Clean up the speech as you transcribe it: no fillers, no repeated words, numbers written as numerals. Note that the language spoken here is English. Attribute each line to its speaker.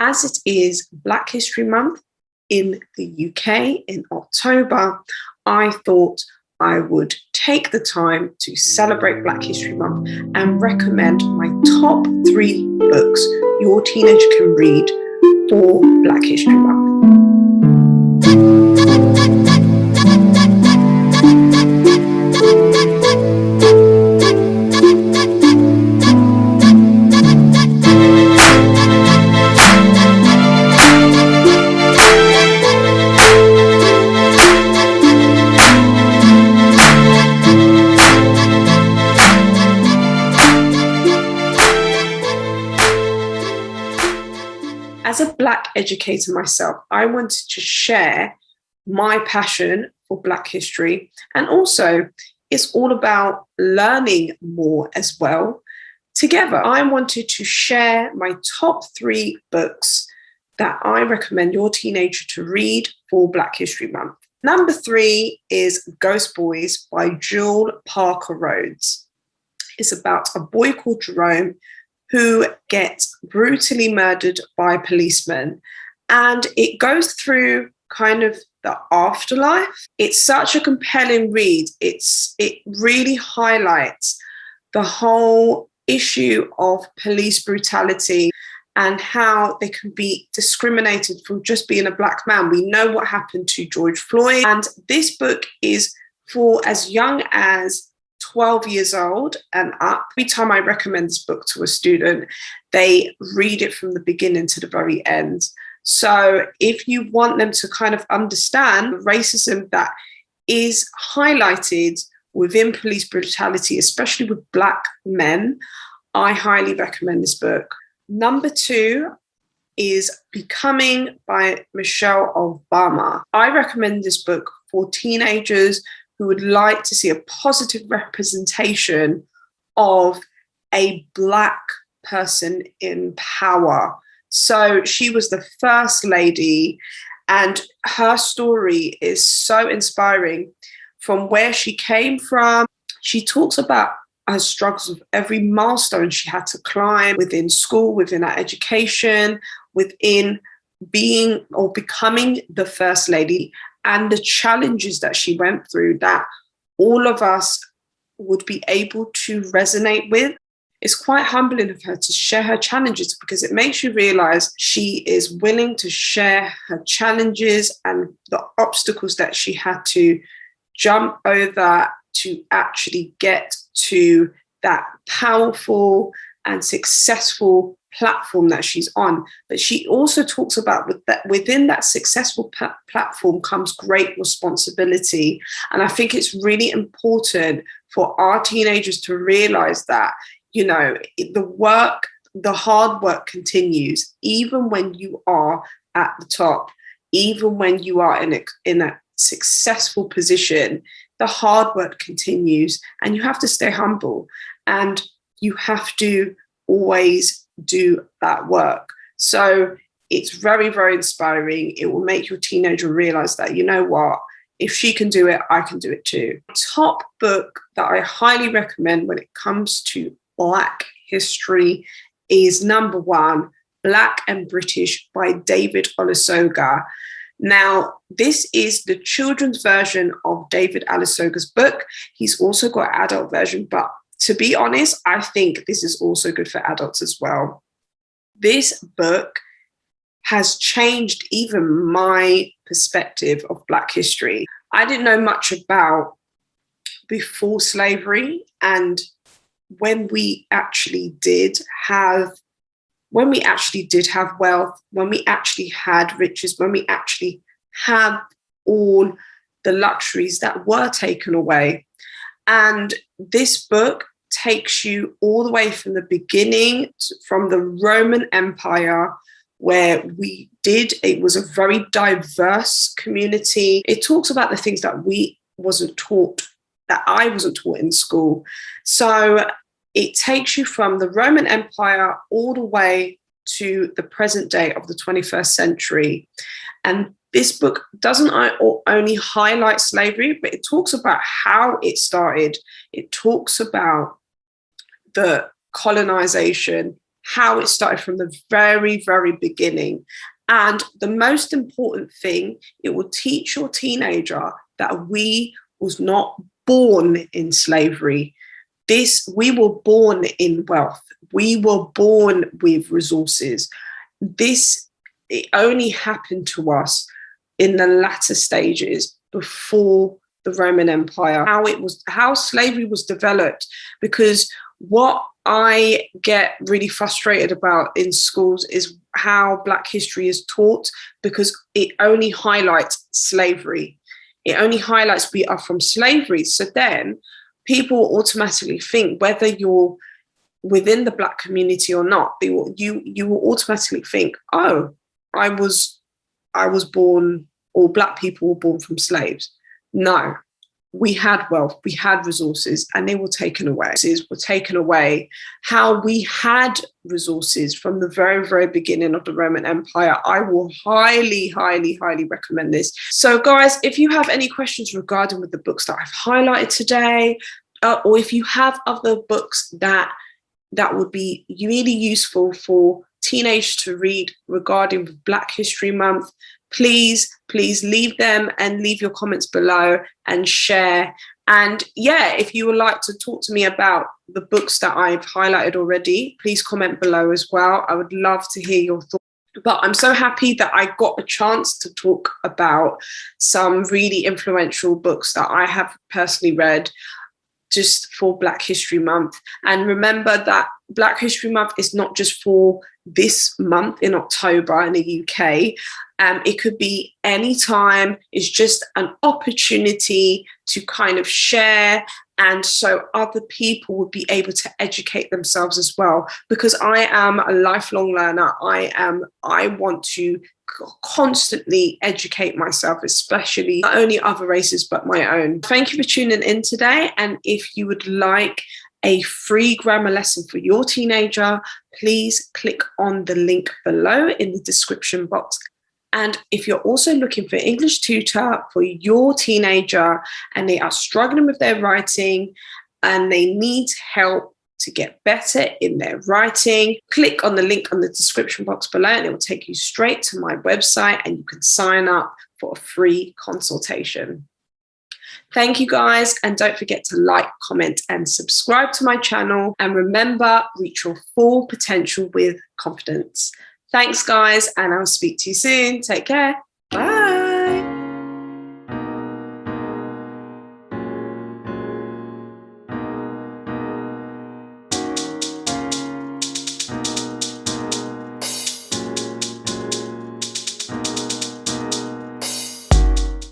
Speaker 1: as it is Black History Month in the UK in October, I thought I would take the time to celebrate Black History Month and recommend my top 3 books your teenager can read for Black History Month. As a Black educator myself, I wanted to share my passion for Black history, and also it's all about learning more as well. Together, I wanted to share my top 3 books that I recommend your teenager to read for Black History Month. Number 3 is Ghost Boys by Jewel Parker Rhodes. It's about a boy called Jerome who gets brutally murdered by policemen. And it goes through kind of the afterlife. It's such a compelling read. It really highlights the whole issue of police brutality and how they can be discriminated from just being a Black man. We know what happened to George Floyd. And this book is for as young as 12 years old and up. Every time I recommend this book to a student, they read it from the beginning to the very end. So if you want them to kind of understand the racism that is highlighted within police brutality, especially with Black men, I highly recommend this book. Number 2 is Becoming by Michelle Obama. I recommend this book for teenagers who would like to see a positive representation of a Black person in power. So she was the first lady, and her story is so inspiring from where she came from. She talks about her struggles with every milestone she had to climb within school, within her education, within being or becoming the first lady, and the challenges that she went through that all of us would be able to resonate with. It's quite humbling of her to share her challenges, because it makes you realize she is willing to share her challenges and the obstacles that she had to jump over to actually get to that powerful and successful platform that she's on. But she also talks about within that successful platform comes great responsibility. And I think it's really important for our teenagers to realize that, you know, the hard work continues, even when you are at the top, even when you are in a successful position. The hard work continues, and you have to stay humble, and you have to always do that work. So it's very, very inspiring. It will make your teenager realize that, you know what, if she can do it, I can do it too. Top book that I highly recommend when it comes to Black history is number 1, Black and British by David Olusoga. Now, this is the children's version of David Olusoga's book. He's also got an adult version, but to be honest, I think this is also good for adults as well. This book has changed even my perspective of Black history. I didn't know much about before slavery, and when we actually did have wealth, when we actually had riches, when we actually had all the luxuries that were taken away. And this book takes you all the way from the beginning, from the Roman Empire, where it was a very diverse community. It talks about the things that I wasn't taught in school. So it takes you from the Roman Empire all the way to the present day of the 21st century. And this book doesn't only highlight slavery, but it talks about how it started. It talks about the colonization. how it started from the very, very beginning. And the most important thing, it will teach your teenager that we was not born in slavery. We were born in wealth. We were born with resources. It only happened to us in the latter stages before the Roman Empire, how slavery was developed. Because what I get really frustrated about in schools is how Black history is taught, because it only highlights slavery. It only highlights we are from slavery. So then people automatically think, whether you're within the Black community or not, you will automatically think, oh, I was born, or Black people were born from slaves. No, we had wealth, we had resources, and they were taken away. How we had resources from the very, very beginning of the Roman Empire. I will highly, highly, highly recommend this. So guys, if you have any questions regarding with the books that I've highlighted today, or if you have other books that would be really useful for teenagers to read regarding Black History Month, please leave them and leave your comments below and share. And yeah, if you would like to talk to me about the books that I've highlighted already, please comment below as well. I would love to hear your thoughts. But I'm so happy that I got a chance to talk about some really influential books that I have personally read just for Black History Month. And remember that Black History Month is not just for this month in October in the UK. It could be any time. It's just an opportunity to kind of share, and so other people would be able to educate themselves as well. Because I am a lifelong learner. I want to constantly educate myself, especially not only other races but my own. Thank you for tuning in today, and if you would like a free grammar lesson for your teenager, please click on the link below in the description box. And if you're also looking for an English tutor for your teenager and they are struggling with their writing and they need help to get better in their writing, click on the link on the description box below and it will take you straight to my website and you can sign up for a free consultation. Thank you guys, and don't forget to like, comment and subscribe to my channel, and remember, reach your full potential with confidence. Thanks guys, and I'll speak to you soon. Take care.